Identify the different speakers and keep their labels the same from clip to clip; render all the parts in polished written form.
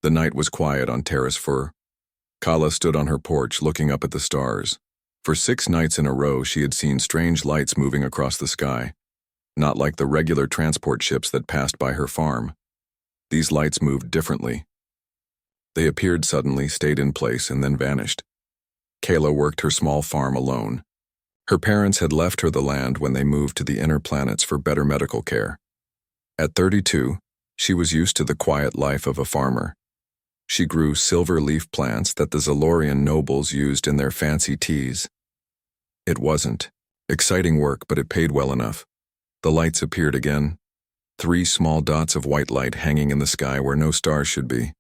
Speaker 1: The night was quiet on Terrace Fur. Kala stood on her porch looking up at the stars. For 6 nights in a row she had seen strange lights moving across the sky, not like the regular transport ships that passed by her farm. These lights moved differently. They appeared suddenly, stayed in place, and then vanished. Kayla worked her small farm alone. Her parents had left her the land when they moved to the inner planets for better medical care. At 32, she was used to the quiet life of a farmer. She grew silver leaf plants that the Zalorian nobles used in their fancy teas. It wasn't exciting work, but it paid well enough. The lights appeared again. 3 small dots of white light hanging in the sky where no stars should be.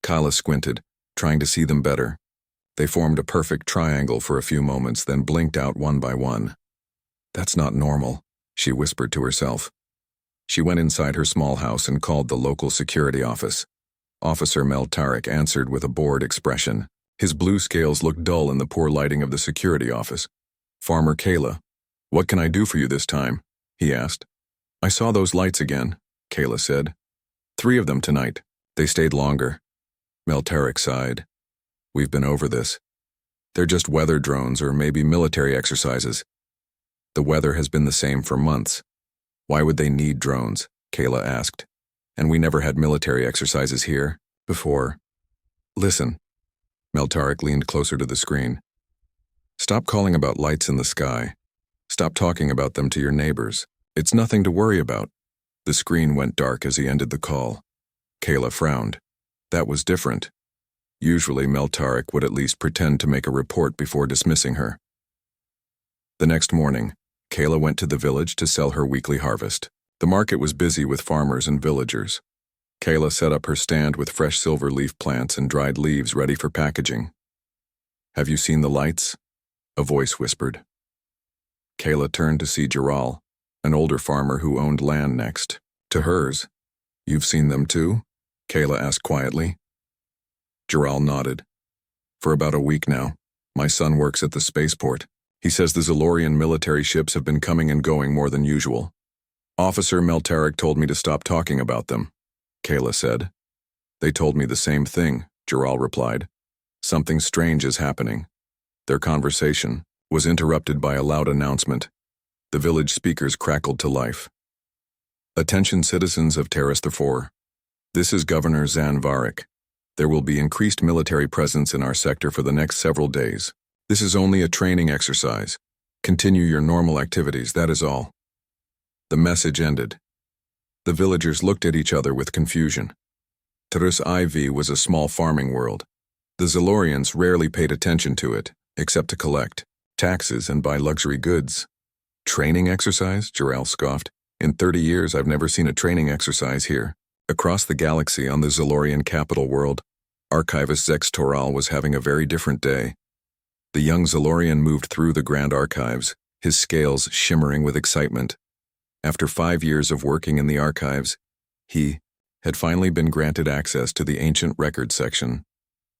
Speaker 1: Kala squinted, trying to see them better. They formed a perfect triangle for a few moments, then blinked out one by one. "That's not normal," she whispered to herself. She went inside her small house and called the local security office. Officer Mel Tarek answered with a bored expression. His blue scales looked dull in the poor lighting of the security office. "Farmer Kayla, what can I do for you this time?" he asked. "I saw those lights again," Kayla said. 3 of them tonight. They stayed longer." Mel Tarek sighed. "We've been over this. They're just weather drones or maybe military exercises. The weather has been the same for months. Why would they need drones?" Kayla asked. "And we never had military exercises here before." "Listen." Mel Tarek leaned closer to the screen. "Stop calling about lights in the sky. Stop talking about them to your neighbors. It's nothing to worry about." The screen went dark as he ended the call. Kayla frowned. That was different. Usually Mel Tarek would at least pretend to make a report before dismissing her. The next morning, Kayla went to the village to sell her weekly harvest. The market was busy with farmers and villagers. Kayla set up her stand with fresh silver leaf plants and dried leaves ready for packaging. "Have you seen the lights?" a voice whispered. Kayla turned to see Jaral, an older farmer who owned land next to hers. "You've seen them too?" Kayla asked quietly. Jaral nodded. "For about a week now. My son works at the spaceport. He says the Zalorian military ships have been coming and going more than usual. Officer Mel Tarek told me to stop talking about them," Kayla said. "They told me the same thing," Jaral replied. "Something strange is happening." Their conversation was interrupted by a loud announcement. The village speakers crackled to life. "Attention citizens of Terrace IV. This is Governor Zan Varric. There will be increased military presence in our sector for the next several days. This is only a training exercise. Continue your normal activities, that is all." The message ended. The villagers looked at each other with confusion. Terrace IV was a small farming world. The Zalorians rarely paid attention to it, except to collect taxes and buy luxury goods. "Training exercise?" Jaral scoffed. "In 30 years I've never seen a training exercise here." Across the galaxy on the Zalorian capital world, Archivist Zex Toral was having a very different day. The young Zalorian moved through the Grand Archives, his scales shimmering with excitement. After 5 years of working in the archives, he had finally been granted access to the ancient records section.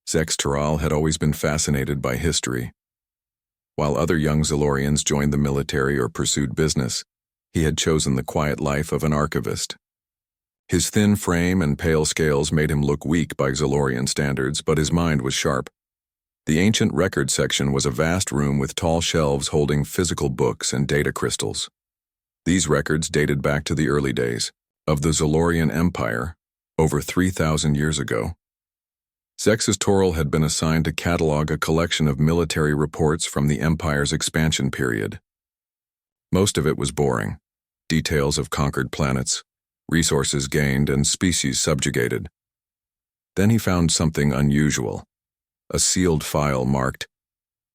Speaker 1: Zex Toral had always been fascinated by history. While other young Zalorians joined the military or pursued business, he had chosen the quiet life of an archivist. His thin frame and pale scales made him look weak by Zalorian standards, but his mind was sharp. The ancient records section was a vast room with tall shelves holding physical books and data crystals. These records dated back to the early days of the Zalorian Empire, over 3,000 years ago. Zex's Toral had been assigned to catalog a collection of military reports from the Empire's expansion period. Most of it was boring. Details of conquered planets, resources gained, and species subjugated. Then he found something unusual. A sealed file marked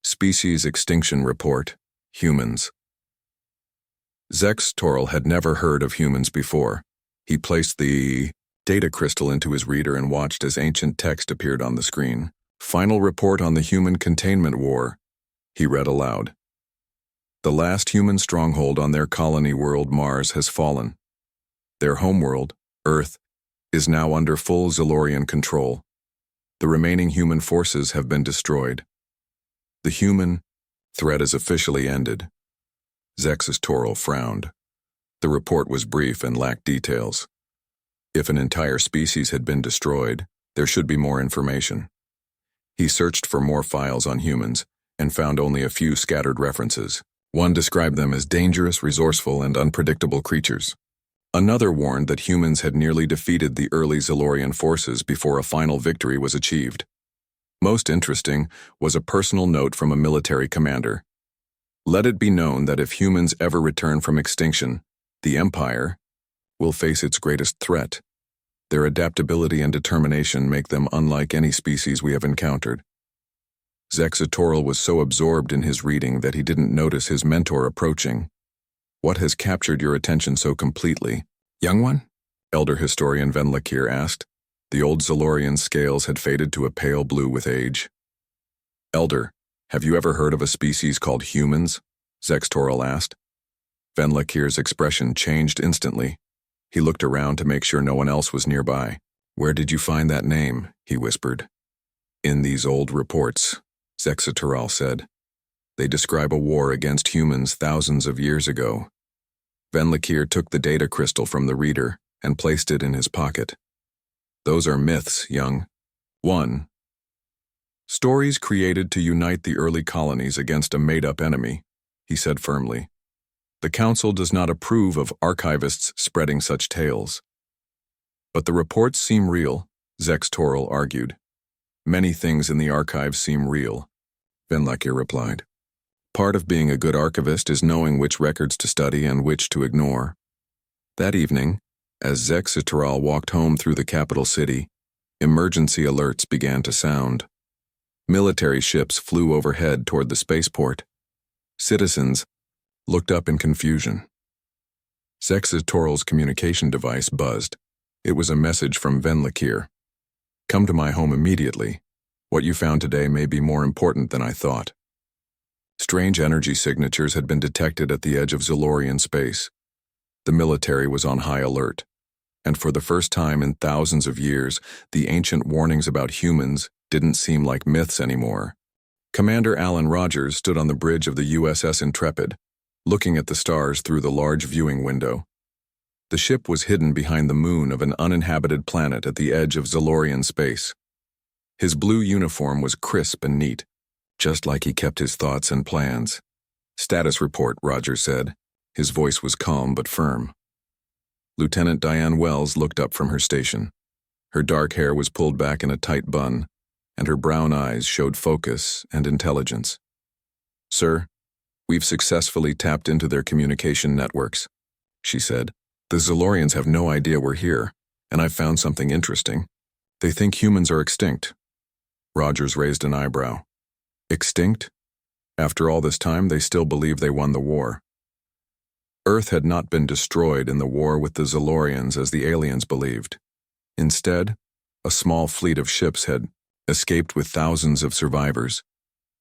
Speaker 1: Species Extinction Report, Humans. Zex Toral had never heard of humans before. He placed the data crystal into his reader and watched as ancient text appeared on the screen. "Final report on the human containment war," he read aloud. "The last human stronghold on their colony world Mars has fallen. Their homeworld, Earth, is now under full Zalorian control. The remaining human forces have been destroyed. The human threat is officially ended." Zex's Toral frowned. The report was brief and lacked details. If an entire species had been destroyed, There should be more information. He searched for more files on humans and found only a few scattered references. One described them as dangerous, resourceful, and unpredictable creatures. Another warned that humans had nearly defeated the early Zalorian forces before a final victory was achieved. Most interesting was a personal note from a military commander. Let it be known that if humans ever return from extinction, the Empire will face its greatest threat. Their adaptability and determination make them unlike any species we have encountered. Zexatoral was so absorbed in his reading that he didn't notice his mentor approaching. What has captured your attention so completely, young one? Elder historian Venlakir asked. The old Zalorian scales had faded to a pale blue with age. Elder, have you ever heard of a species called humans? Zexatoral asked. Venlakir's expression changed instantly. He looked around to make sure no one else was nearby. Where did you find that name? He whispered. In these old reports, Zexatoral said. They describe a war against humans thousands of years ago. Venlakir took the data crystal from the reader and placed it in his pocket. Those are myths, young. 1. Stories created to unite the early colonies against a made-up enemy, he said firmly. The Council does not approve of archivists spreading such tales. But the reports seem real, Zexatoral argued. Many things in the archives seem real, Venlakir replied. Part of being a good archivist is knowing which records to study and which to ignore. That evening, as Zexatoral walked home through the capital city, emergency alerts began to sound. Military ships flew overhead toward the spaceport. Citizens looked up in confusion. Zexatoral's communication device buzzed. It was a message from Venlakir. Come to my home immediately. What you found today may be more important than I thought. Strange energy signatures had been detected at the edge of Zalorian space. The military was on high alert, and for the first time in thousands of years, the ancient warnings about humans didn't seem like myths anymore. Commander Alan Rogers stood on the bridge of the USS Intrepid, looking at the stars through the large viewing window. The ship was hidden behind the moon of an uninhabited planet at the edge of Zalorian space. His blue uniform was crisp and neat, just like he kept his thoughts and plans. Status report, Rogers said. His voice was calm but firm. Lieutenant Diane Wells looked up from her station. Her dark hair was pulled back in a tight bun, and her brown eyes showed focus and intelligence. Sir, we've successfully tapped into their communication networks, she said. The Zalorians have no idea we're here, and I've found something interesting. They think humans are extinct. Rogers raised an eyebrow. Extinct? After all this time, they still believe they won the war. Earth had not been destroyed in the war with the Zalorians as the aliens believed. Instead, a small fleet of ships had escaped with thousands of survivors.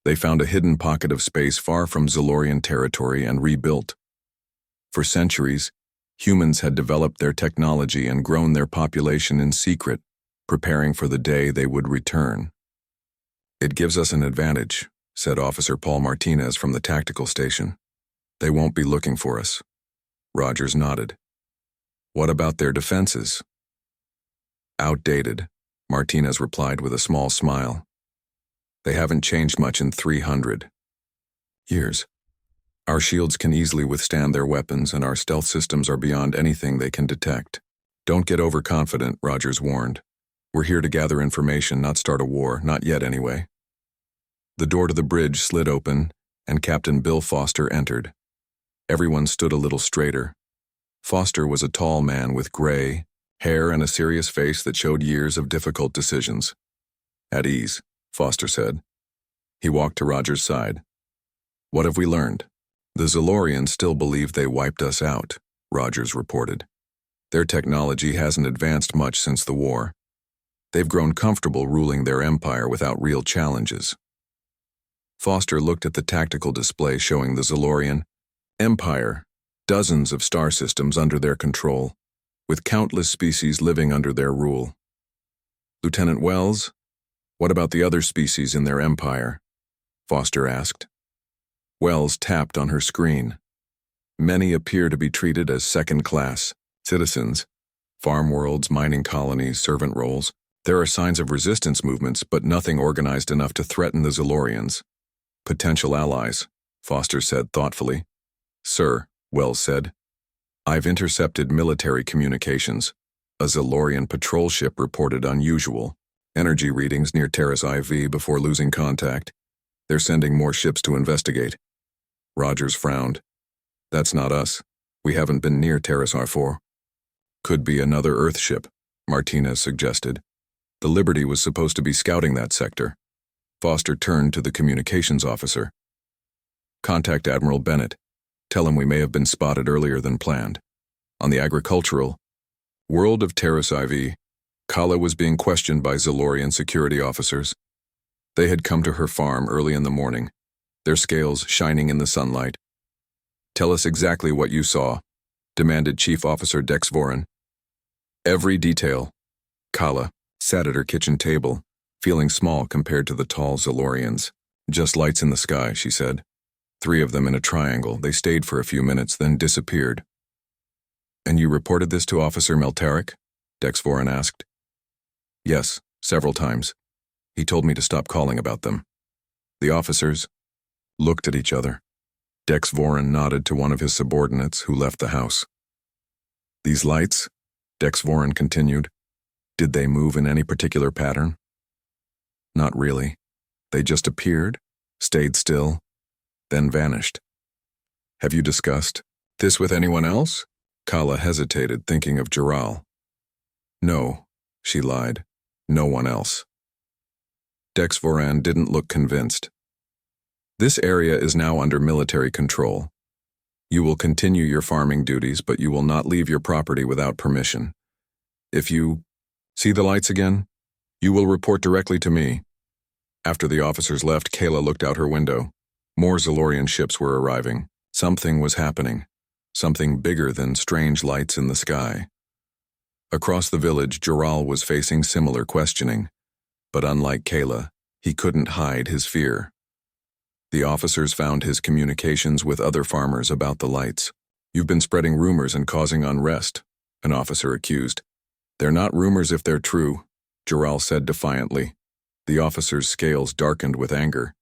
Speaker 1: They found a hidden pocket of space far from Zalorian territory and rebuilt. For centuries, humans had developed their technology and grown their population in secret, preparing for the day they would return. It gives us an advantage, said Officer Paul Martinez from the tactical station. They won't be looking for us. Rogers nodded. What about their defenses? Outdated, Martinez replied with a small smile. They haven't changed much in 300 years. Our shields can easily withstand their weapons, and our stealth systems are beyond anything they can detect. Don't get overconfident, Rogers warned. We're here to gather information, not start a war, not yet anyway. The door to the bridge slid open, and Captain Bill Foster entered. Everyone stood a little straighter. Foster was a tall man with gray hair and a serious face that showed years of difficult decisions. At ease, Foster said. He walked to Rogers' side. What have we learned? The Zalorians still believe they wiped us out, Rogers reported. Their technology hasn't advanced much since the war. They've grown comfortable ruling their empire without real challenges. Foster looked at the tactical display showing the Zalorian empire, dozens of star systems under their control, with countless species living under their rule. Lieutenant Wells, what about the other species in their empire? Foster asked. Wells tapped on her screen. Many appear to be treated as second-class citizens. Farm worlds, mining colonies, servant roles. There are signs of resistance movements, but nothing organized enough to threaten the Zalorians. Potential allies, Foster said thoughtfully. Sir, Wells said. I've intercepted military communications. A Zalorian patrol ship reported unusual energy readings near Terrace IV before losing contact. They're sending more ships to investigate. Rogers frowned. That's not us. We haven't been near Terrace IV. Could be another Earth ship, Martinez suggested. The Liberty was supposed to be scouting that sector. Foster turned to the communications officer. Contact Admiral Bennett. Tell him we may have been spotted earlier than planned. On the agricultural world of Terrace IV, Kala was being questioned by Zalorian security officers. They had come to her farm early in the morning, their scales shining in the sunlight. Tell us exactly what you saw, demanded Chief Officer Dex Voren. Every detail. Kala sat at her kitchen table, feeling small compared to the tall Zalorians. Just lights in the sky, she said. 3 of them in a triangle. They stayed for a few minutes, then disappeared. And you reported this to Officer Meltarik? Dex Voren asked. Yes, several times. He told me to stop calling about them. The officers looked at each other. Dex Voren nodded to one of his subordinates who left the house. These lights, Dex Voren continued, did they move in any particular pattern? Not really. They just appeared, stayed still, then vanished. Have you discussed this with anyone else? Kala hesitated, thinking of Jaral. No, she lied. No one else. Dex Voren didn't look convinced. This area is now under military control. You will continue your farming duties, but you will not leave your property without permission. If you see the lights again, you will report directly to me. After the officers left, Kayla looked out her window. More Zalorian ships were arriving. Something was happening. Something bigger than strange lights in the sky. Across the village, Jaral was facing similar questioning. But unlike Kayla, he couldn't hide his fear. The officers found his communications with other farmers about the lights. You've been spreading rumors and causing unrest, an officer accused. They're not rumors if they're true, Jaral said defiantly. The officer's scales darkened with anger.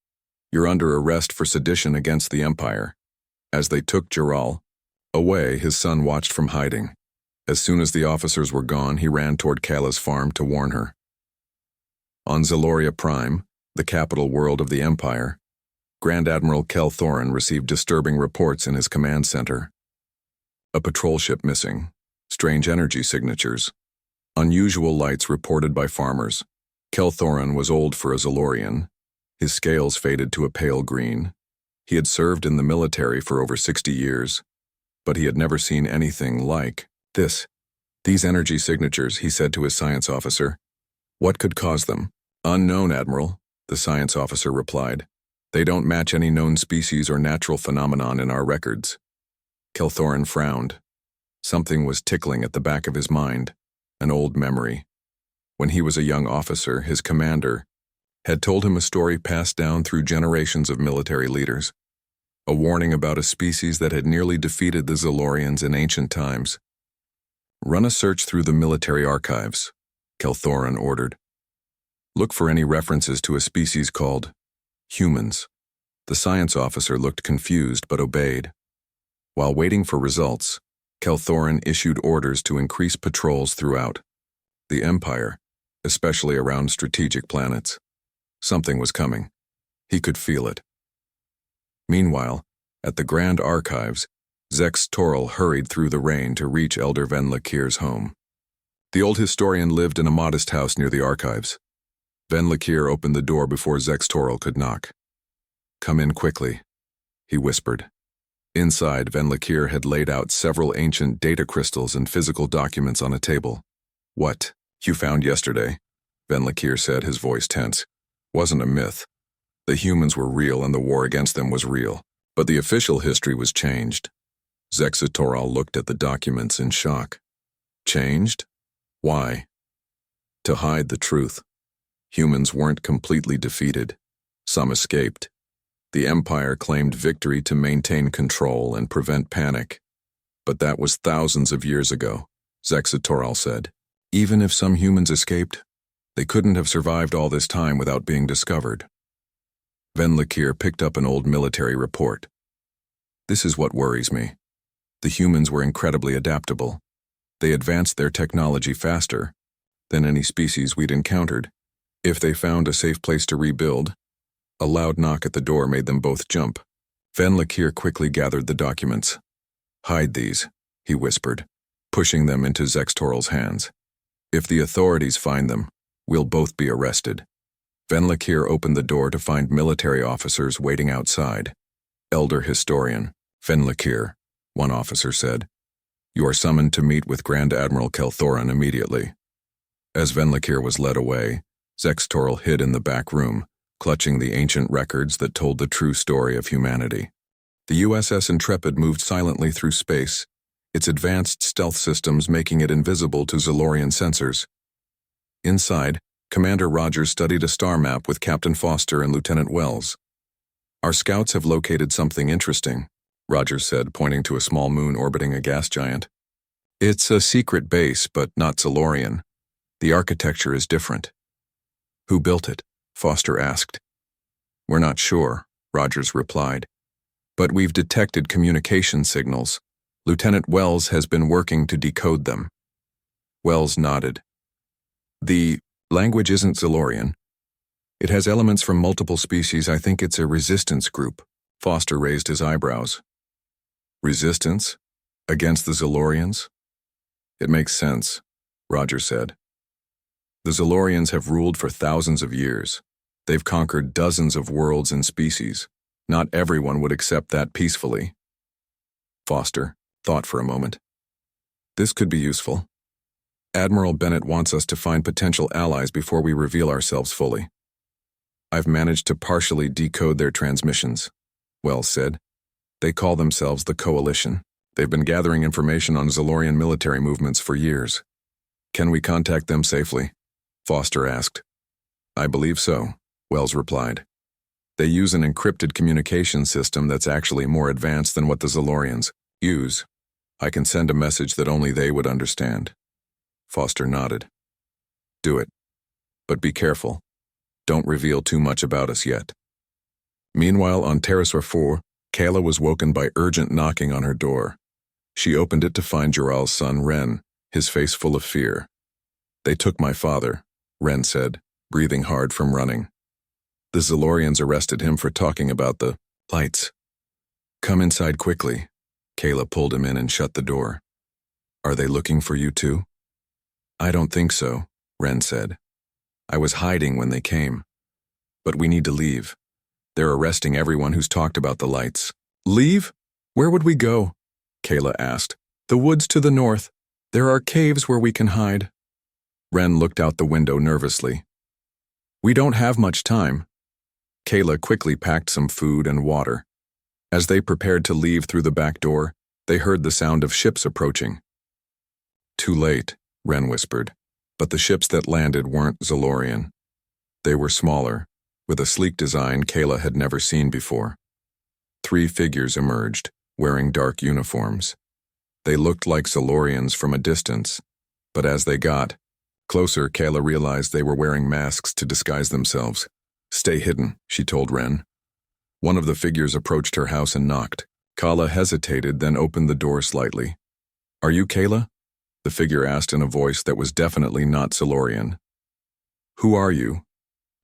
Speaker 1: You're under arrest for sedition against the Empire. As they took Jaral away, his son watched from hiding. As soon as the officers were gone, he ran toward Kala's farm to warn her. On Zaloria Prime, the capital world of the Empire, Grand Admiral Kel Thorin received disturbing reports in his command center. A patrol ship missing, strange energy signatures, unusual lights reported by farmers. Kel Thorin was old for a Zalorian. His scales faded to a pale green. He had served in the military for over 60 years, but he had never seen anything like this. These energy signatures, he said to his science officer. What could cause them? Unknown, Admiral, the science officer replied. They don't match any known species or natural phenomenon in our records. Kel Thorin frowned. Something was tickling at the back of his mind, an old memory. When he was a young officer, his commander had told him a story passed down through generations of military leaders, a warning about a species that had nearly defeated the Zalorians in ancient times. Run a search through the military archives, Kel Thorin ordered. Look for any references to a species called humans. The science officer looked confused but obeyed. While waiting for results, Kel Thorin issued orders to increase patrols throughout the Empire, especially around strategic planets. Something was coming. He could feel it. Meanwhile, at the Grand Archives, Zex Toril hurried through the rain to reach Elder Ven Lakir's home. The old historian lived in a modest house near the archives. Ven Lakir opened the door before Zex Toril could knock. Come in quickly, he whispered. Inside, Ven Lakir had laid out several ancient data crystals and physical documents on a table. What you found yesterday, Ven Lakir said, his voice tense, wasn't a myth. The humans were real and the war against them was real, but the official history was changed. Zex Toril looked at the documents in shock. Changed? Why? To hide the truth. Humans weren't completely defeated. Some escaped. The Empire claimed victory to maintain control and prevent panic. But that was thousands of years ago, Zex Toril said. Even if some humans escaped, They couldn't have survived all this time without being discovered. Ven Lakir picked up an old military report. This is what worries me. The humans were incredibly adaptable. They advanced their technology faster than any species we'd encountered. If they found a safe place to rebuild, a loud knock at the door made them both jump. Ven Lakir quickly gathered the documents. Hide these, he whispered, pushing them into Zextoral's hands. If the authorities find them, we'll both be arrested. Ven Lakir opened the door to find military officers waiting outside. Elder Historian, Ven Lakir, one officer said. You are summoned to meet with Grand Admiral Kelthoran immediately. As Ven Lakir was led away, Zextoral hid in the back room, clutching the ancient records that told the true story of humanity. The USS Intrepid moved silently through space, its advanced stealth systems making it invisible to Zalorian sensors. Inside, Commander Rogers studied a star map with Captain Foster and Lieutenant Wells. Our scouts have located something interesting, Rogers said, pointing to a small moon orbiting a gas giant. It's a secret base, but not Zalorian. The architecture is different. Who built it? Foster asked. We're not sure, Rogers replied. But we've detected communication signals. Lieutenant Wells has been working to decode them. Wells nodded. The language isn't Zalorian. It has elements from multiple species. I think it's a resistance group. Foster raised his eyebrows. Resistance? Against the Zalorians? It makes sense, Roger said. The Zalorians have ruled for thousands of years. They've conquered dozens of worlds and species. Not everyone would accept that peacefully. Foster thought for a moment. This could be useful. Admiral Bennett wants us to find potential allies before we reveal ourselves fully. I've managed to partially decode their transmissions, Wells said. They call themselves the Coalition. They've been gathering information on Zalorian military movements for years. Can we contact them safely? Foster asked. I believe so, Wells replied. They use an encrypted communication system that's actually more advanced than what the Zalorians use. I can send a message that only they would understand. Foster nodded. Do it. But be careful. Don't reveal too much about us yet. Meanwhile, on Terrace 4, Kayla was woken by urgent knocking on her door. She opened it to find Jiral's son, Ren, his face full of fear. They took my father, Ren said, breathing hard from running. The Zalorians arrested him for talking about the lights. Come inside quickly. Kayla pulled him in and shut the door. Are they looking for you too? I don't think so, Ren said. I was hiding when they came. But we need to leave. They're arresting everyone who's talked about the lights. Leave? Where would we go? Kayla asked. The woods to the north. There are caves where we can hide. Ren looked out the window nervously. We don't have much time. Kayla quickly packed some food and water. As they prepared to leave through the back door, they heard the sound of ships approaching. Too late, Ren whispered, but the ships that landed weren't Zalorian. They were smaller, with a sleek design Kayla had never seen before. 3 figures emerged, wearing dark uniforms. They looked like Zalorians from a distance, but as they got closer, Kayla realized they were wearing masks to disguise themselves. Stay hidden, she told Ren. One of the figures approached her house and knocked. Kala hesitated, then opened the door slightly. Are you Kayla? The figure asked in a voice that was definitely not Zalorian. Who are you?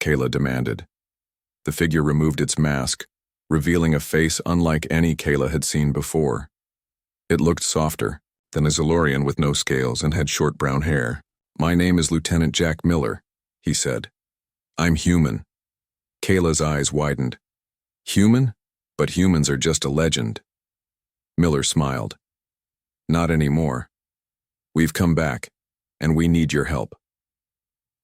Speaker 1: Kayla demanded. The figure removed its mask, revealing a face unlike any Kayla had seen before. It looked softer than a Zalorian with no scales and had short brown hair. My name is Lieutenant Jack Miller, he said. I'm human. Kayla's eyes widened. Human? But humans are just a legend. Miller smiled. Not anymore. We've come back, and we need your help.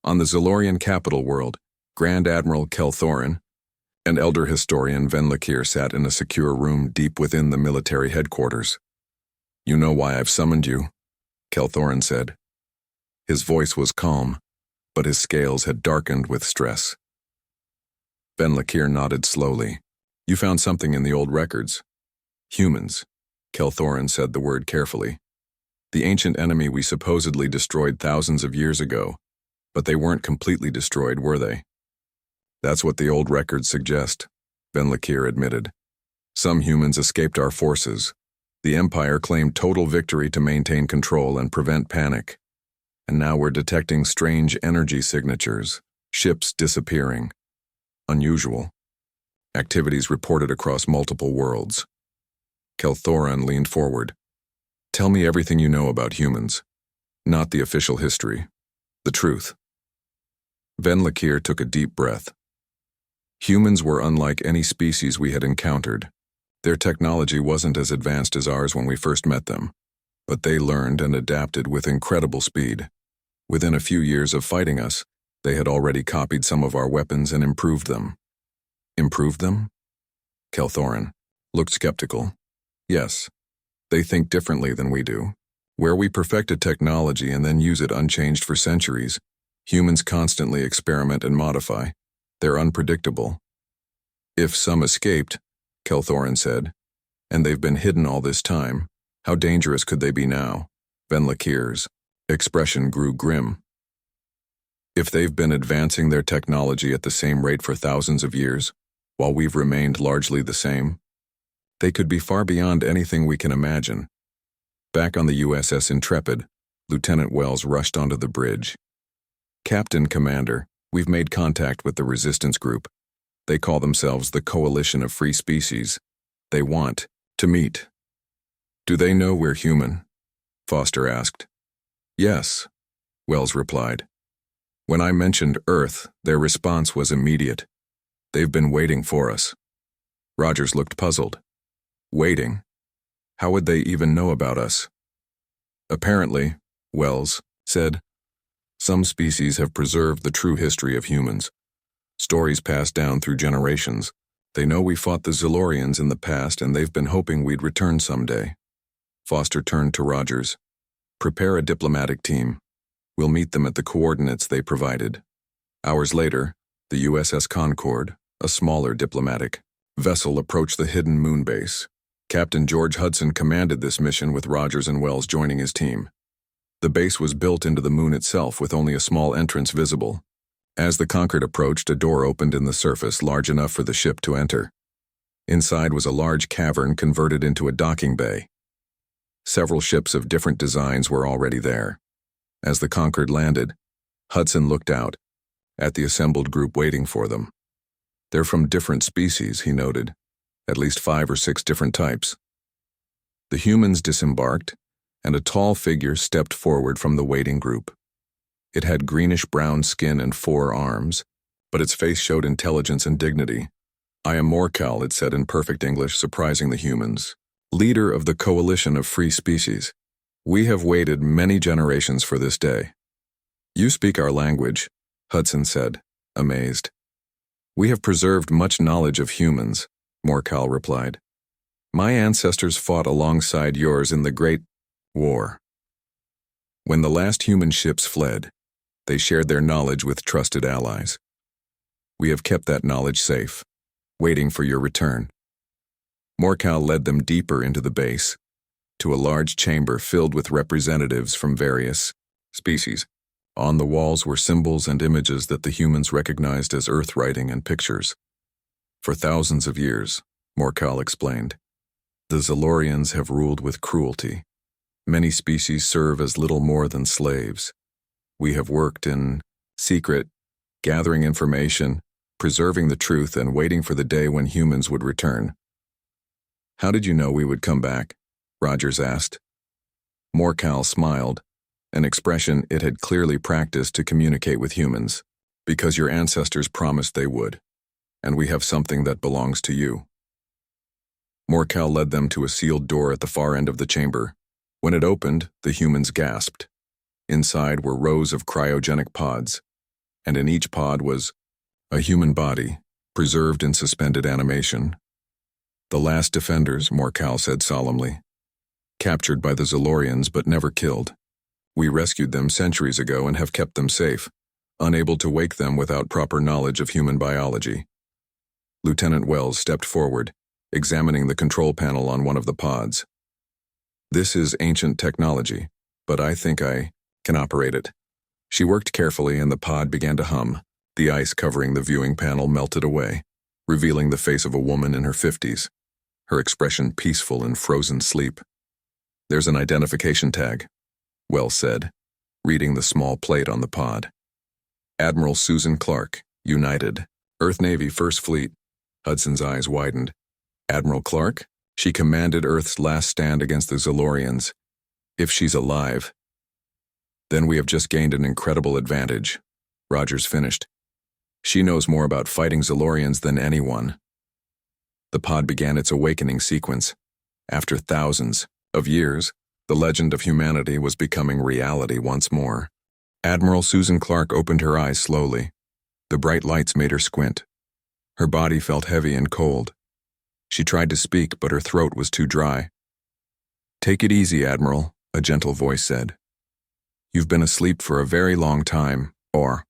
Speaker 1: On the Zalorian capital world, Grand Admiral Kelthoran and Elder Historian Ven Lakir sat in a secure room deep within the military headquarters. You know why I've summoned you, Kelthoran said. His voice was calm, but his scales had darkened with stress. Ven Lakir nodded slowly. You found something in the old records. Humans. Kelthoran said the word carefully. The ancient enemy we supposedly destroyed thousands of years ago. But they weren't completely destroyed, were they? That's what the old records suggest, Ben Lakir admitted. Some humans escaped our forces. The Empire claimed total victory to maintain control and prevent panic. And now we're detecting strange energy signatures, ships disappearing. Unusual. Activities reported across multiple worlds. Kelthoran leaned forward. Tell me everything you know about humans. Not the official history. The truth. Ben Lakir took a deep breath. Humans were unlike any species we had encountered. Their technology wasn't as advanced as ours when we first met them, but they learned and adapted with incredible speed. Within a few years of fighting us, they had already copied some of our weapons and improved them. Improved them? Kelthoran looked skeptical. Yes, they think differently than we do. Where we perfect a technology and then use it unchanged for centuries, humans constantly experiment and modify. They're unpredictable. If some escaped, Kelthoran said, and they've been hidden all this time, how dangerous could they be now? Ben Lakir's expression grew grim. If they've been advancing their technology at the same rate for thousands of years, while we've remained largely the same, they could be far beyond anything we can imagine. Back on the USS Intrepid, Lieutenant Wells rushed onto the bridge. Captain Commander, we've made contact with the resistance group. They call themselves the Coalition of Free Species. They want to meet. Do they know we're human? Foster asked. Yes, Wells replied. When I mentioned Earth, their response was immediate. They've been waiting for us. Rogers looked puzzled. Waiting? How would they even know about us? Apparently, Wells said, some species have preserved the true history of humans. Stories passed down through generations. They know we fought the Zilorians in the past and they've been hoping we'd return someday. Foster turned to Rogers. Prepare a diplomatic team. We'll meet them at the coordinates they provided. Hours later, the USS Concord, a smaller diplomatic vessel, approached the hidden moon base. Captain George Hudson commanded this mission with Rogers and Wells joining his team. The base was built into the moon itself with only a small entrance visible. As the Concord approached, a door opened in the surface large enough for the ship to enter. Inside was a large cavern converted into a docking bay. Several ships of different designs were already there. As the Concord landed, Hudson looked out at the assembled group waiting for them. They're from different species, he noted, at least 5 or 6 different types. The humans disembarked, and a tall figure stepped forward from the waiting group. It had greenish-brown skin and 4 arms, but its face showed intelligence and dignity. I am Morcal, it said in perfect English, surprising the humans. Leader of the Coalition of Free Species. We have waited many generations for this day. You speak our language, Hudson said, amazed. We have preserved much knowledge of humans, Morcal replied. My ancestors fought alongside yours in the Great War. When the last human ships fled, they shared their knowledge with trusted allies. We have kept that knowledge safe, waiting for your return. Morcal led them deeper into the base, to a large chamber filled with representatives from various species. On the walls were symbols and images that the humans recognized as Earth writing and pictures. For thousands of years, Morcal explained, the Zilorians have ruled with cruelty. Many species serve as little more than slaves. We have worked in secret, gathering information, preserving the truth, and waiting for the day when humans would return. How did you know we would come back? Rogers asked. Morcal smiled, an expression it had clearly practiced to communicate with humans. Because your ancestors promised they would, and we have something that belongs to you. Morcal led them to a sealed door at the far end of the chamber. When it opened, the humans gasped. Inside were rows of cryogenic pods, and in each pod was a human body, preserved in suspended animation. The last defenders, Morcal said solemnly. Captured by the Zilorians but never killed. We rescued them centuries ago and have kept them safe, unable to wake them without proper knowledge of human biology. Lieutenant Wells stepped forward, examining the control panel on one of the pods. This is ancient technology, but I think I can operate it. She worked carefully and the pod began to hum. The ice covering the viewing panel melted away, revealing the face of a woman in her 50s, her expression peaceful in frozen sleep. "There's an identification tag," Wells said, reading the small plate on the pod. "Admiral Susan Clark, United, Earth Navy First Fleet." Hudson's eyes widened. "Admiral Clark? She commanded Earth's last stand against the Zolorians. If she's alive, then we have just gained an incredible advantage," Rogers finished. "She knows more about fighting Zolorians than anyone." The pod began its awakening sequence. After thousands of years, the legend of humanity was becoming reality once more. Admiral Susan Clark opened her eyes slowly. The bright lights made her squint. Her body felt heavy and cold. She tried to speak, but her throat was too dry. "Take it easy, Admiral," a gentle voice said. "You've been asleep for a very long time, or..."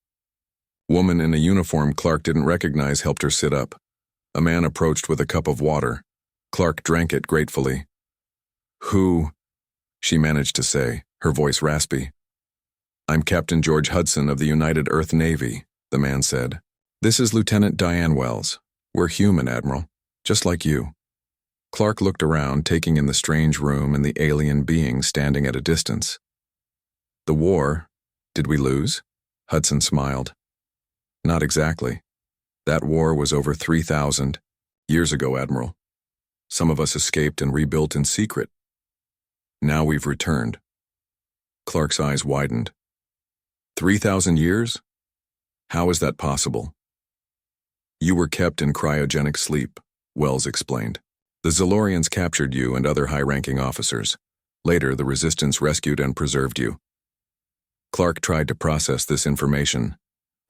Speaker 1: Woman in a uniform Clark didn't recognize helped her sit up. A man approached with a cup of water. Clark drank it gratefully. "Who?" she managed to say, her voice raspy. "I'm Captain George Hudson of the United Earth Navy," the man said. "This is Lieutenant Diane Wells. We're human, Admiral, just like you." Clark looked around, taking in the strange room and the alien being standing at a distance. "The war, did we lose?" Hudson smiled. "Not exactly. That war was over 3,000 years ago, Admiral. Some of us escaped and rebuilt in secret. Now we've returned." Clark's eyes widened. 3,000 years? How is that possible?" "You were kept in cryogenic sleep," Wells explained. "The Zolorians captured you and other high-ranking officers. Later, the Resistance rescued and preserved you." Clark tried to process this information.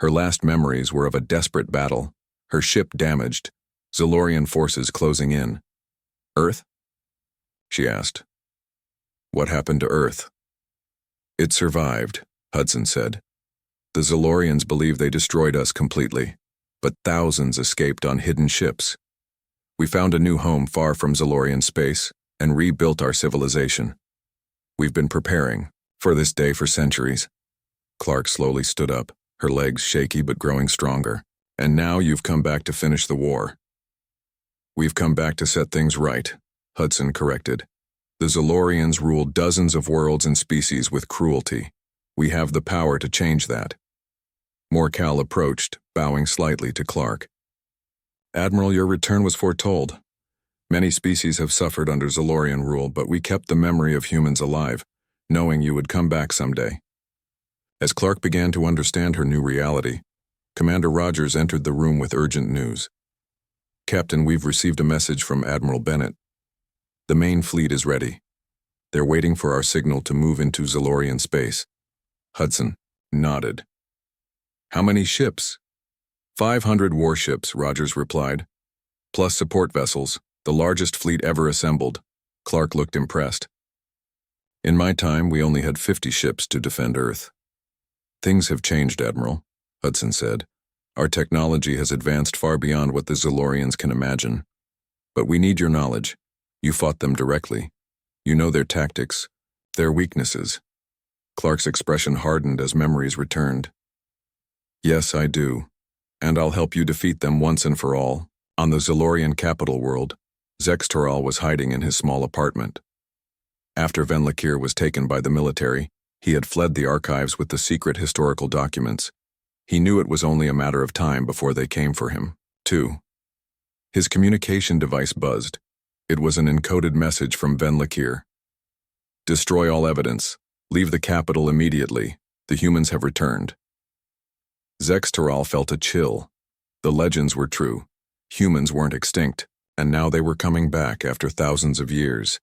Speaker 1: Her last memories were of a desperate battle, her ship damaged, Zolorian forces closing in. "Earth?" she asked. "What happened to Earth?" "It survived," Hudson said. "The Zolorians believe they destroyed us completely, but thousands escaped on hidden ships. We found a new home far from Zolorian space and rebuilt our civilization. We've been preparing for this day for centuries." Clark slowly stood up, her legs shaky but growing stronger. "And now you've come back to finish the war." "We've come back to set things right," Hudson corrected. "The Zolorians rule dozens of worlds and species with cruelty. We have the power to change that." Morcal approached, bowing slightly to Clark. "Admiral, your return was foretold. Many species have suffered under Zolorian rule, but we kept the memory of humans alive, knowing you would come back someday." As Clark began to understand her new reality, Commander Rogers entered the room with urgent news. "Captain, we've received a message from Admiral Bennett. The main fleet is ready. They're waiting for our signal to move into Zolorian space." Hudson nodded. "How many ships?" 500 warships, Rogers replied. "Plus support vessels, the largest fleet ever assembled." Clark looked impressed. "In my time, we only had 50 ships to defend Earth." "Things have changed, Admiral," Hudson said. "Our technology has advanced far beyond what the Zolorians can imagine. But we need your knowledge. You fought them directly. You know their tactics, their weaknesses." Clark's expression hardened as memories returned. "Yes, I do. And I'll help you defeat them once and for all." On the Zolorian capital world, Zex Toral was hiding in his small apartment. After Venlakir was taken by the military, he had fled the archives with the secret historical documents. He knew it was only a matter of time before they came for him, too. His communication device buzzed. It was an encoded message from Venlakir. "Destroy all evidence. Leave the capital immediately. The humans have returned." Zex Toral felt a chill. The legends were true. Humans weren't extinct, and now they were coming back after thousands of years.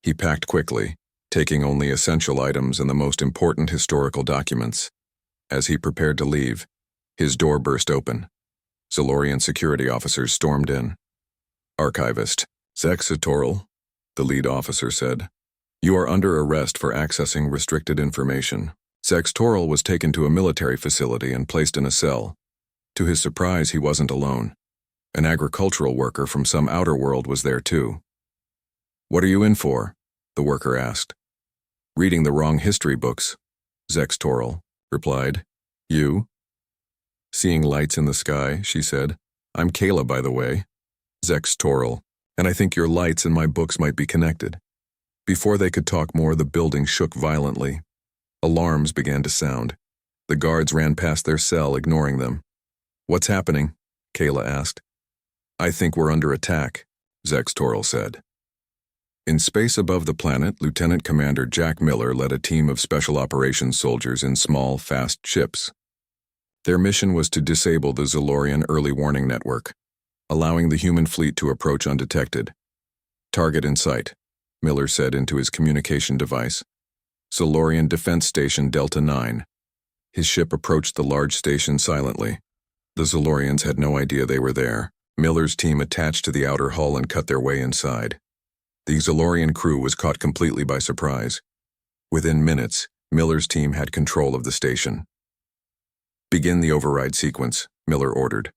Speaker 1: He packed quickly, taking only essential items and the most important historical documents. As he prepared to leave, his door burst open. Zolorian security officers stormed in. "Archivist, Zex Toral," the lead officer said. "You are under arrest for accessing restricted information." Zex Toral was taken to a military facility and placed in a cell. To his surprise, he wasn't alone. An agricultural worker from some outer world was there too. "What are you in for?" the worker asked. "Reading the wrong history books," Zex Toral replied. You? Seeing lights in the sky, she said. I'm Kayla, by the way. Zex Toril, and I think your lights and my books might be connected. Before they could talk more, the building shook violently. Alarms began to sound. The guards ran past their cell, ignoring them. What's happening? Kayla asked. I think we're under attack, Zex Toril said. In space above the planet, Lieutenant Commander Jack Miller led a team of special operations soldiers in small, fast ships. Their mission was to disable the Zolorian early warning network, allowing the human fleet to approach undetected. Target in sight, Miller said into his communication device. Zolorian Defense Station Delta 9. His ship approached the large station silently. The Zolorians had no idea they were there. Miller's team attached to the outer hull and cut their way inside. The Zolorian crew was caught completely by surprise. Within minutes, Miller's team had control of the station. Begin the override sequence, Miller ordered.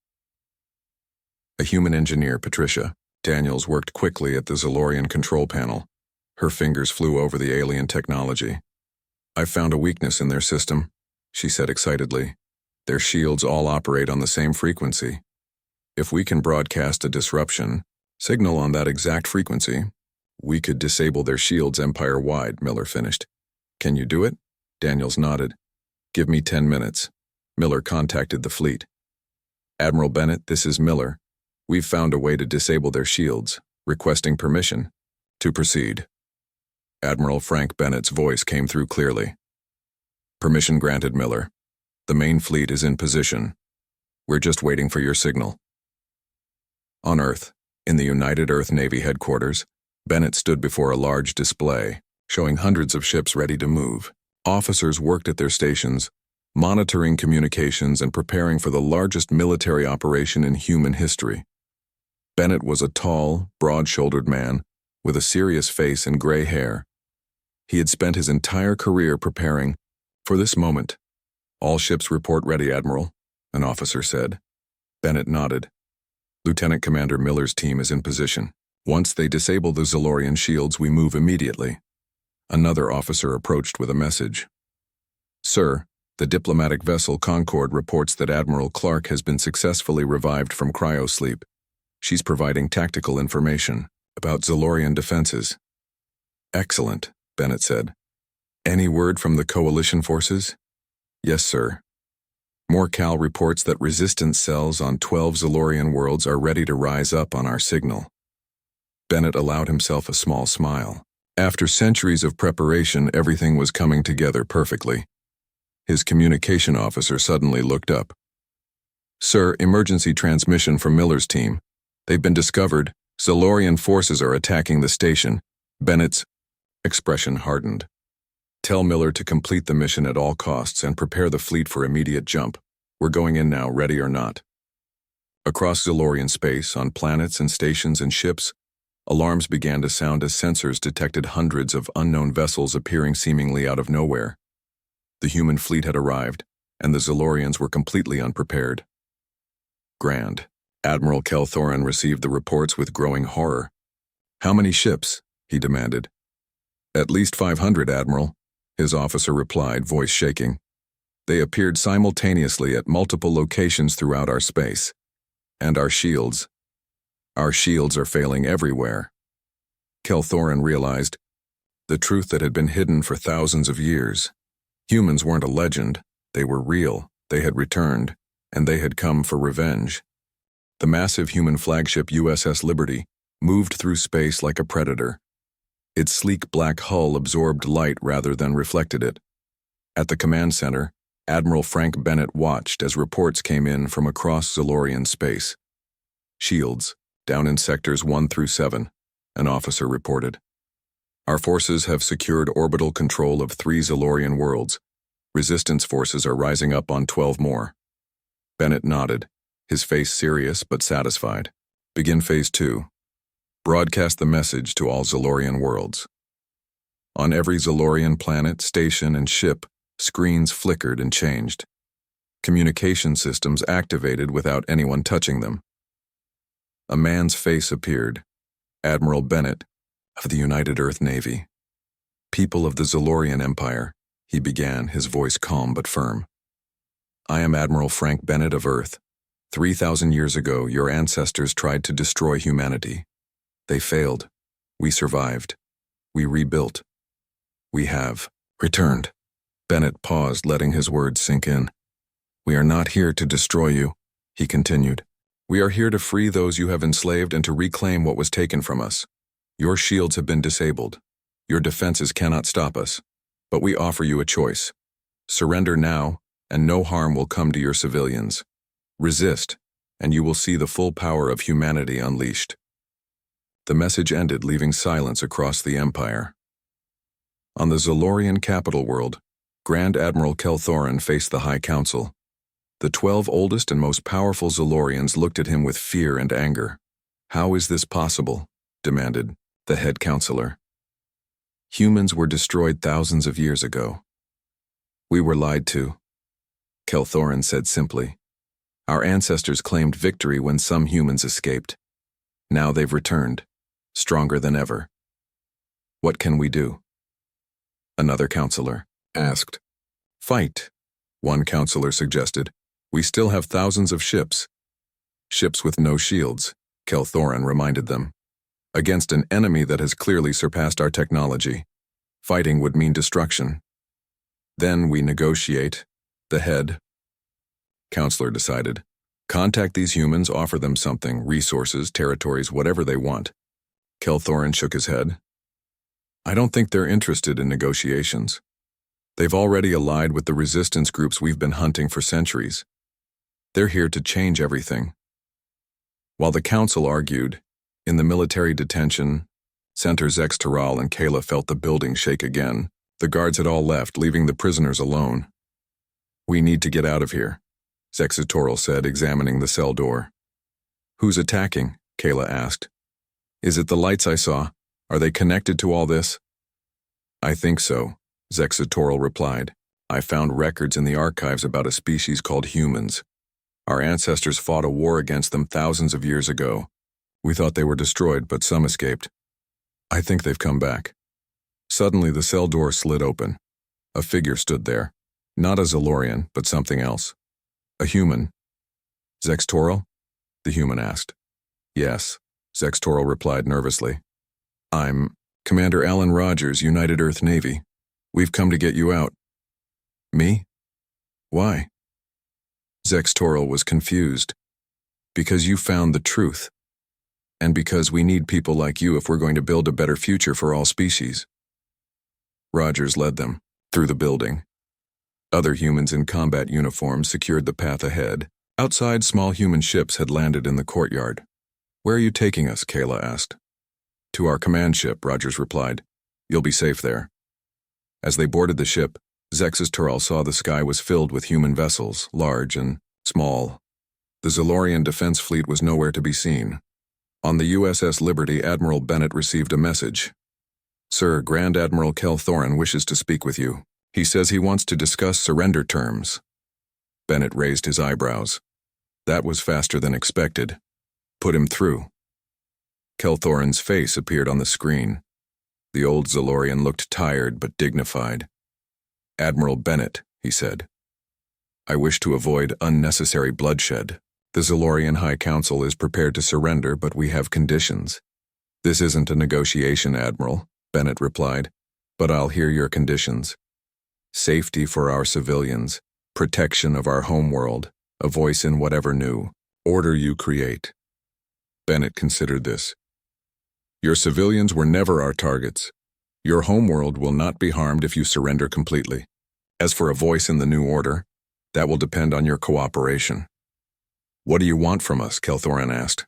Speaker 1: A human engineer, Patricia Daniels, worked quickly at the Zolorian control panel. Her fingers flew over the alien technology. I've found a weakness in their system, she said excitedly. Their shields all operate on the same frequency. If we can broadcast a disruption, signal on that exact frequency, we could disable their shields empire-wide, Miller finished. Can you do it? Daniels nodded. Give me 10 minutes. Miller contacted the fleet. Admiral Bennett, this is Miller. We've found a way to disable their shields, requesting permission to proceed. Admiral Frank Bennett's voice came through clearly. Permission granted, Miller. The main fleet is in position. We're just waiting for your signal. On Earth, in the United Earth Navy headquarters, Bennett stood before a large display, showing hundreds of ships ready to move. Officers worked at their stations, monitoring communications and preparing for the largest military operation in human history. Bennett was a tall, broad-shouldered man with a serious face and gray hair. He had spent his entire career preparing for this moment. All ships report ready, Admiral, an officer said. Bennett nodded. Lieutenant Commander Miller's team is in position. Once they disable the Zolorian shields, we move immediately. Another officer approached with a message. Sir, the diplomatic vessel Concord reports that Admiral Clark has been successfully revived from cryosleep. She's providing tactical information about Zolorian defenses. Excellent, Bennett said. Any word from the coalition forces? Yes, sir. Morcal reports that resistance cells on 12 Zolorian worlds are ready to rise up on our signal. Bennett allowed himself a small smile. After centuries of preparation, everything was coming together perfectly. His communication officer suddenly looked up. Sir, emergency transmission from Miller's team. They've been discovered. Zolorian forces are attacking the station. Bennett's expression hardened. Tell Miller to complete the mission at all costs and prepare the fleet for immediate jump. We're going in now, ready or not. Across Zolorian space, on planets and stations and ships, alarms began to sound as sensors detected hundreds of unknown vessels appearing seemingly out of nowhere. The human fleet had arrived, and the Zolorians were completely unprepared. Grand. Admiral Kelthoran received the reports with growing horror. How many ships? He demanded. At least 500, Admiral, his officer replied, voice shaking. They appeared simultaneously at multiple locations throughout our space. And our shields. Our shields are failing everywhere. Kelthoran realized the truth that had been hidden for thousands of years. Humans weren't a legend, they were real, they had returned, and they had come for revenge. The massive human flagship USS Liberty moved through space like a predator. Its sleek black hull absorbed light rather than reflected it. At the command center, Admiral Frank Bennett watched as reports came in from across Zolorian space. Shields, down in sectors 1 through 7, an officer reported. Our forces have secured orbital control of 3 Zolorian worlds. Resistance forces are rising up on 12 more. Bennett nodded, his face serious but satisfied. Begin Phase 2. Broadcast the message to all Zolorian worlds. On every Zolorian planet, station, and ship, screens flickered and changed. Communication systems activated without anyone touching them. A man's face appeared. Admiral Bennett of the United Earth Navy. People of the Zolorian Empire, he began, his voice calm but firm. I am Admiral Frank Bennett of Earth. 3,000 years ago, your ancestors tried to destroy humanity. They failed. We survived. We rebuilt. We have returned. Bennett paused, letting his words sink in. We are not here to destroy you, he continued. We are here to free those you have enslaved and to reclaim what was taken from us. Your shields have been disabled. Your defenses cannot stop us. But we offer you a choice. Surrender now, and no harm will come to your civilians. Resist, and you will see the full power of humanity unleashed. The message ended, leaving silence across the Empire. On the Zolorian capital world, Grand Admiral Kelthorin faced the High Council. The 12 oldest and most powerful Zolorians looked at him with fear and anger. How is this possible? Demanded the head counselor. Humans were destroyed thousands of years ago. We were lied to, Kelthorin said simply. Our ancestors claimed victory when some humans escaped. Now they've returned, stronger than ever. What can we do? Another counselor asked. Fight, one counselor suggested. We still have thousands of ships. Ships with no shields, Kelthorin reminded them. Against an enemy that has clearly surpassed our technology. Fighting would mean destruction. Then we negotiate, the head counselor decided. Contact these humans, offer them something, resources, territories, whatever they want. Kelthorin shook his head. I don't think they're interested in negotiations. They've already allied with the resistance groups we've been hunting for centuries. They're here to change everything. While the council argued, in the military detention, Center Zex Taral and Kayla felt the building shake again. The guards had all left, leaving the prisoners alone. We need to get out of here, Zexitoral said, examining the cell door. Who's attacking? Kayla asked. Is it the lights I saw? Are they connected to all this? I think so, Zexitoral replied. I found records in the archives about a species called humans. Our ancestors fought a war against them thousands of years ago. We thought they were destroyed, but some escaped. I think they've come back. Suddenly the cell door slid open. A figure stood there. Not a Zolorian, but something else. A human. Zextoral? The human asked. Yes, Zextoral replied nervously. I'm Commander Alan Rogers, United Earth Navy. We've come to get you out. Me? Why? Zextoral was confused. Because you found the truth. And because we need people like you if we're going to build a better future for all species. Rogers led them through the building. Other humans in combat uniforms secured the path ahead. Outside, small human ships had landed in the courtyard. Where are you taking us? Kayla asked. To our command ship, Rogers replied. You'll be safe there. As they boarded the ship, Zexitoral saw the sky was filled with human vessels, large and small. The Zolorian defense fleet was nowhere to be seen. On the USS Liberty, Admiral Bennett received a message. Sir, Grand Admiral Kelthorin wishes to speak with you. He says he wants to discuss surrender terms. Bennett raised his eyebrows. That was faster than expected. Put him through. Kelthorin's face appeared on the screen. The old Zolorian looked tired but dignified. Admiral Bennett, he said. I wish to avoid unnecessary bloodshed. The Zolorian High Council is prepared to surrender, but we have conditions. This isn't a negotiation, Admiral, Bennett replied, but I'll hear your conditions. Safety for our civilians, protection of our homeworld, a voice in whatever new order you create. Bennett considered this. Your civilians were never our targets. Your homeworld will not be harmed if you surrender completely. As for a voice in the new order, that will depend on your cooperation. What do you want from us? Kelthorin asked.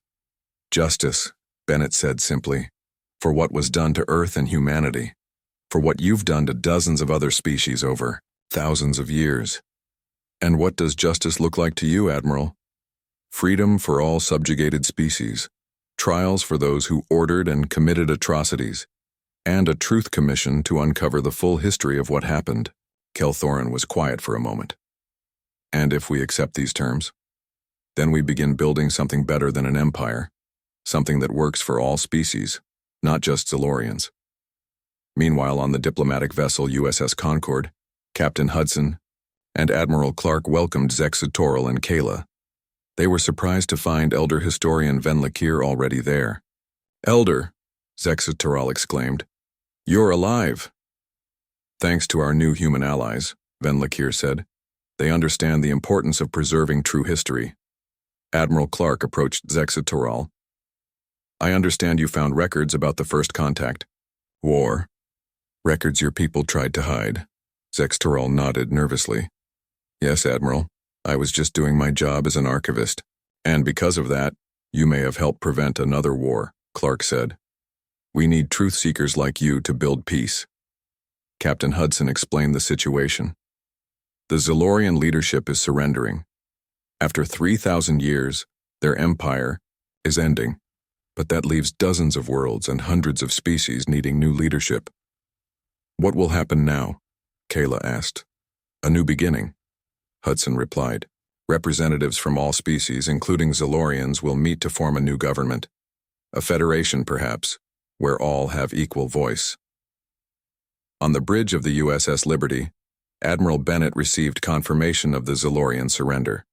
Speaker 1: Justice, Bennett said simply, for what was done to Earth and humanity, for what you've done to dozens of other species over thousands of years. And what does justice look like to you, Admiral? Freedom for all subjugated species, trials for those who ordered and committed atrocities, and a truth commission to uncover the full history of what happened. Kelthorin was quiet for a moment. And if we accept these terms, then we begin building something better than an empire, something that works for all species, not just Zolorians. Meanwhile, on the diplomatic vessel USS Concord, Captain Hudson and Admiral Clark welcomed Zexatoril and Kayla. They were surprised to find Elder Historian Ven Lakir already there. "Elder," Zexatoril exclaimed, "you're alive!" "Thanks to our new human allies," Ven Lakir said. "They understand the importance of preserving true history." Admiral Clark approached Zexatoril. "I understand you found records about the first contact. War. Records your people tried to hide." Zexatoril nodded nervously. "Yes, Admiral. I was just doing my job as an archivist. And because of that, you may have helped prevent another war," Clark said. "We need truth-seekers like you to build peace." Captain Hudson explained the situation. "The Zalorian leadership is surrendering. After 3,000 years, their empire is ending, but that leaves dozens of worlds and hundreds of species needing new leadership." "What will happen now?" Kayla asked. "A new beginning," Hudson replied. "Representatives from all species, including Zalorians, will meet to form a new government. A federation, perhaps, where all have equal voice." On the bridge of the USS Liberty, Admiral Bennett received confirmation of the Zalorian surrender.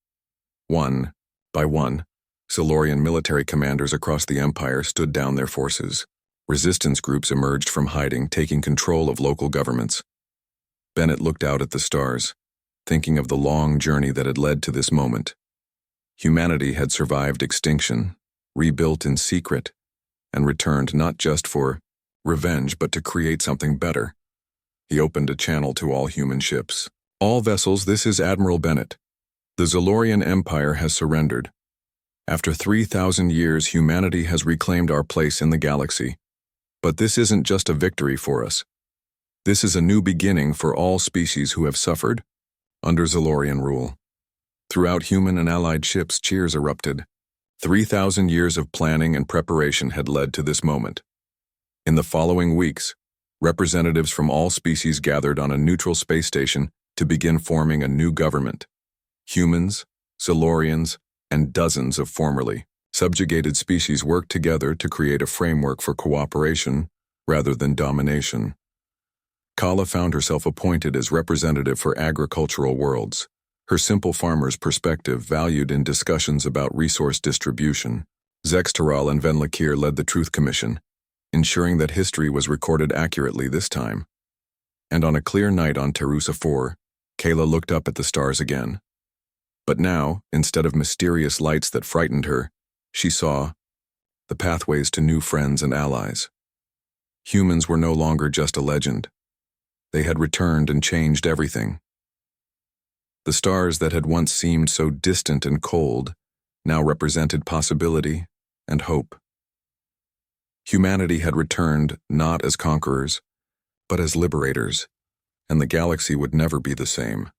Speaker 1: One by one, Zalorian military commanders across the Empire stood down their forces. Resistance groups emerged from hiding, taking control of local governments. Bennett looked out at the stars, thinking of the long journey that had led to this moment. Humanity had survived extinction, rebuilt in secret, and returned not just for revenge but to create something better. He opened a channel to all human ships. "All vessels, this is Admiral Bennett. The Zalorian Empire has surrendered. After 3,000 years, humanity has reclaimed our place in the galaxy. But this isn't just a victory for us. This is a new beginning for all species who have suffered under Zalorian rule." Throughout human and allied ships, cheers erupted. 3,000 years of planning and preparation had led to this moment. In the following weeks, representatives from all species gathered on a neutral space station to begin forming a new government. Humans, Zalorians, and dozens of formerly subjugated species worked together to create a framework for cooperation rather than domination. Kala found herself appointed as representative for agricultural worlds, her simple farmer's perspective valued in discussions about resource distribution. Zexatoril and Ven Lakir led the Truth Commission, ensuring that history was recorded accurately this time. And on a clear night on Terusa 4, Kayla looked up at the stars again. But now, instead of mysterious lights that frightened her, she saw the pathways to new friends and allies. Humans were no longer just a legend. They had returned and changed everything. The stars that had once seemed so distant and cold now represented possibility and hope. Humanity had returned not as conquerors, but as liberators, and the galaxy would never be the same.